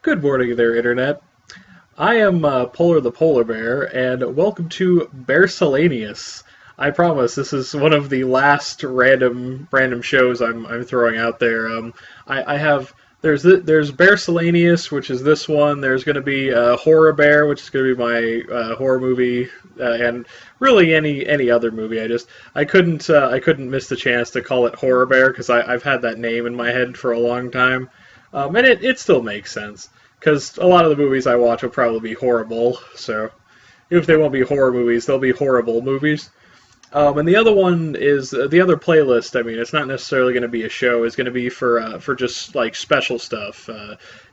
Good morning there, Internet. I am Polar the Polar Bear, and welcome to Bearcellaneous. I promise this is one of the last random shows I'm throwing out there. I have there's Bearcellaneous, which is this one. There's going to be Horror Bear, which is going to be my horror movie, and really any other movie. I couldn't miss the chance to call it Horror Bear because I've had that name in my head for a long time. And it still makes sense, because a lot of the movies I watch will probably be horrible, so if they won't be horror movies, they'll be horrible movies. And the other one is, the other playlist, I mean, it's not necessarily going to be a show, it's going to be for just, like, special stuff.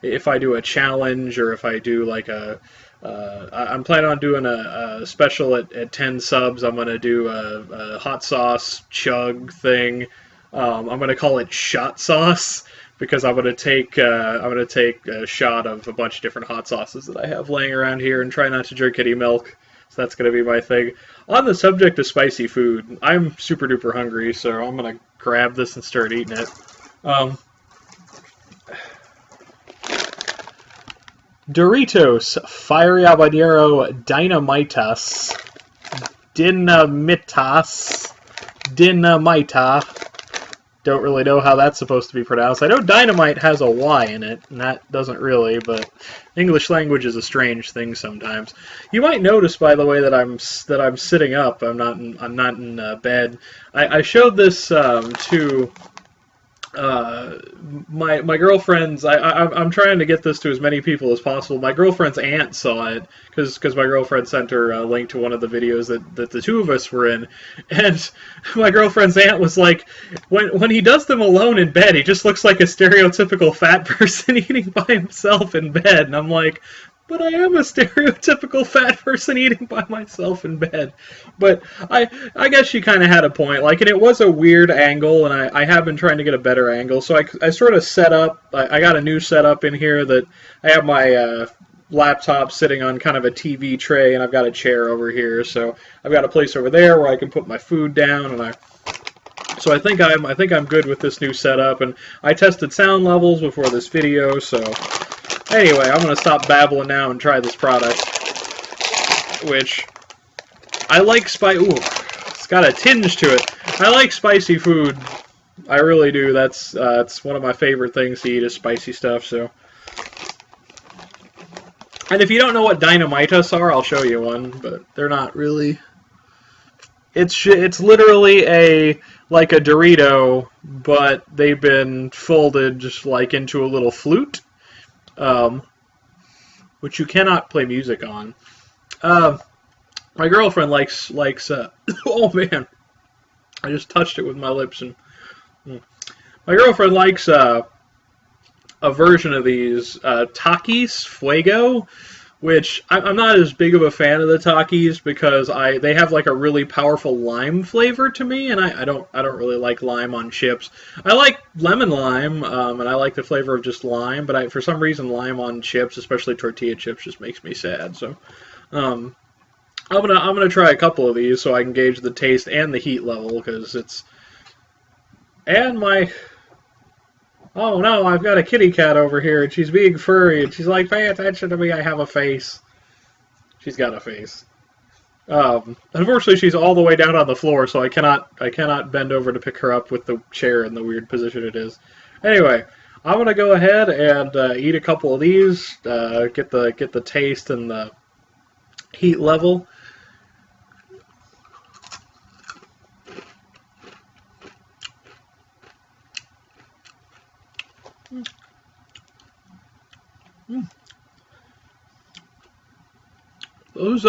If I do a challenge, or if I do, like, I'm planning on doing a special at 10 subs. I'm going to do a hot sauce chug thing. I'm going to call it shot sauce, because I'm gonna take a shot of a bunch of different hot sauces that I have laying around here and try not to drink any milk. So that's gonna be my thing. On the subject of spicy food, I'm super duper hungry, so I'm gonna grab this and start eating it. Doritos Fiery Habanero Dinamitas Dinamita. Don't really know how that's supposed to be pronounced. I know dynamite has a Y in it, and that doesn't really, but English language is a strange thing sometimes. You might notice, by the way, that I'm sitting up. I'm not in bed. I showed this to my girlfriend's. I'm trying to get this to as many people as possible. My girlfriend's aunt saw it because my girlfriend sent her a link to one of the videos that the two of us were in, and my girlfriend's aunt was like, when he does them alone in bed, he just looks like a stereotypical fat person eating by himself in bed, and I'm like, but I am a stereotypical fat person eating by myself in bed. But I guess she kind of had a point. Like, and it was a weird angle, and I have been trying to get a better angle. So I sort of set up, I got a new setup in here that I have my laptop sitting on kind of a TV tray, and I've got a chair over here. So I've got a place over there where I can put my food down, and so I think I'm good with this new setup. And I tested sound levels before this video, so. Anyway, I'm going to stop babbling now and try this product, which I like ooh, it's got a tinge to it. I like spicy food. I really do. That's it's one of my favorite things to eat is spicy stuff, so. And if you don't know what Dinamitas are, I'll show you one, but they're not really. It's literally like a Dorito, but they've been folded just like into a little flute. Which you cannot play music on. My girlfriend likes oh man, I just touched it with my lips, and my girlfriend likes a version of these Takis Fuego, which I'm not as big of a fan of the Takis because they have like a really powerful lime flavor to me, and I don't really like lime on chips. I like lemon lime, and I like the flavor of just lime, but for some reason lime on chips, especially tortilla chips, just makes me sad. So I'm gonna try a couple of these so I can gauge the taste and the heat level, because it's oh no, I've got a kitty cat over here, and she's being furry, and she's like, pay attention to me, I have a face. She's got a face. Unfortunately, she's all the way down on the floor, so I cannot bend over to pick her up with the chair in the weird position it is. Anyway, I'm gonna go ahead and eat a couple of these, get the taste and the heat level. Those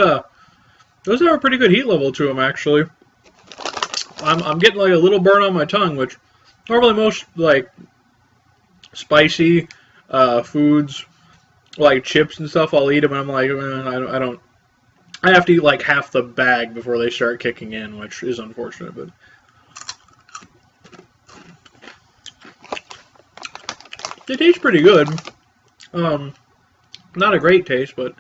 have a pretty good heat level to them, actually. I'm getting like a little burn on my tongue, which normally most like spicy foods, like chips and stuff, I'll eat them, and I'm like, I don't. I have to eat like half the bag before they start kicking in, which is unfortunate, but. They taste pretty good. Not a great taste, but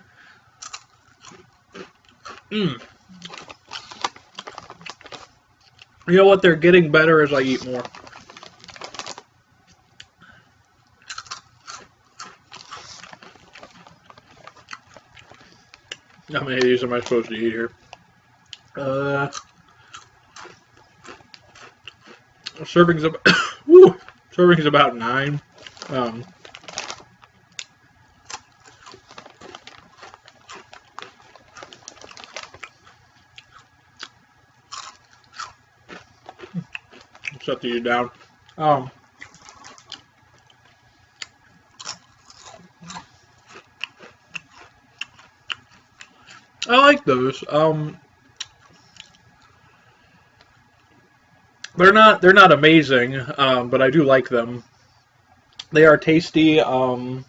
you know what? They're getting better as I eat more. How many of these am I supposed to eat here? Servings of woo, servings about 9. Set these down. I like those. They're not amazing, but I do like them. They are tasty. What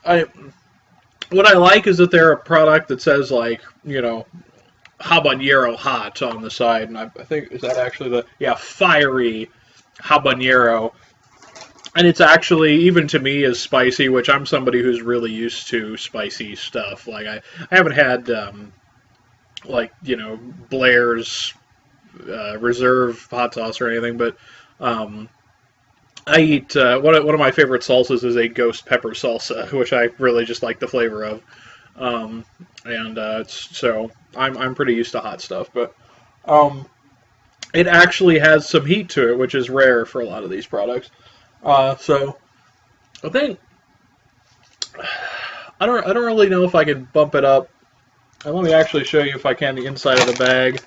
I like is that they're a product that says, like, you know, habanero hot on the side, and I think, is that actually the, yeah, fiery habanero. And it's actually, even to me, is spicy, which I'm somebody who's really used to spicy stuff. Like, I haven't had, like, you know, Blair's Reserve hot sauce or anything, but I eat, one of my favorite salsas is a ghost pepper salsa, which I really just like the flavor of. So I'm pretty used to hot stuff, but it actually has some heat to it, which is rare for a lot of these products. So I think I don't really know if I can bump it up. Let me actually show you if I can the inside of the bag.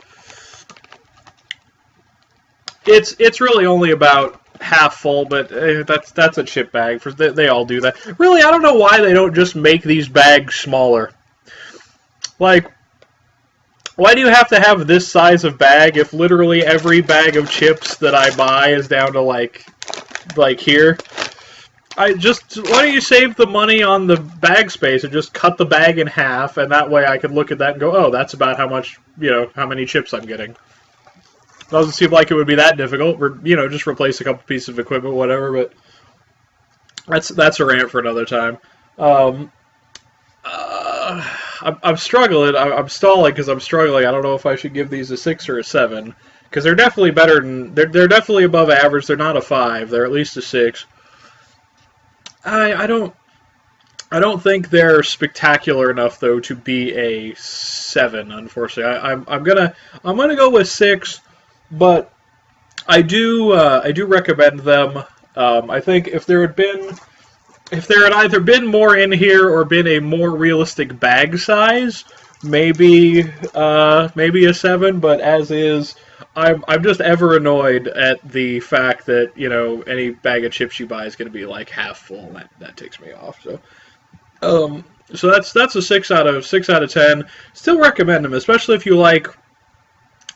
It's really only about half full, but that's a chip bag. They all do that. Really, I don't know why they don't just make these bags smaller. Like, why do you have to have this size of bag if literally every bag of chips that I buy is down to like here? Why don't you save the money on the bag space and just cut the bag in half, and that way I could look at that and go, oh, that's about how much, you know, how many chips I'm getting. Doesn't seem like it would be that difficult. You know, just replace a couple pieces of equipment, whatever. But that's a rant for another time. I'm struggling. I'm stalling because I'm struggling. I don't know if I should give these a 6 or a 7, because they're definitely better than they're definitely above average. They're not a 5. They're at least a 6. I don't think they're spectacular enough though to be a 7. Unfortunately, I'm gonna go with 6. But I do recommend them. I think if there had either been more in here or been a more realistic bag size, maybe a 7. But as is, I'm just ever annoyed at the fact that, you know, any bag of chips you buy is going to be like half full. And that ticks me off. So that's a 6 out of 10. Still recommend them, especially if you like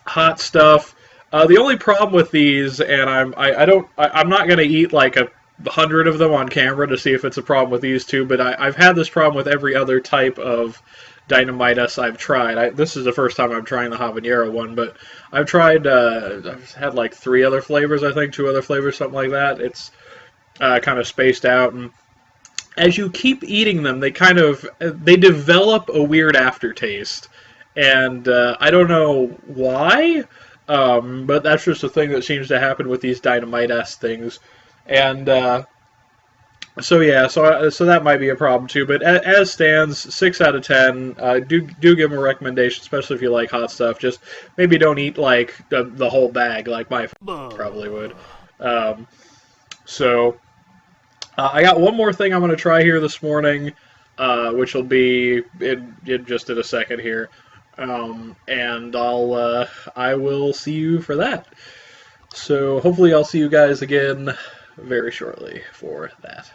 hot stuff. The only problem with these, and I'm not going to eat like 100 of them on camera to see if it's a problem with these two, but I've had this problem with every other type of Dinamitas I've tried. This is the first time I'm trying the habanero one, but I've tried, I've had like 3 other flavors, I think, 2 other flavors, something like that. It's kind of spaced out, and as you keep eating them, they develop a weird aftertaste, and I don't know why. But that's just a thing that seems to happen with these Dinamitas things, and so yeah, so that might be a problem too. But as stands, 6 out of 10. Do give them a recommendation, especially if you like hot stuff. Just maybe don't eat like the whole bag, like my probably would. I got one more thing I'm going to try here this morning, which will be in just in a second here. And I will see you for that. So hopefully I'll see you guys again very shortly for that.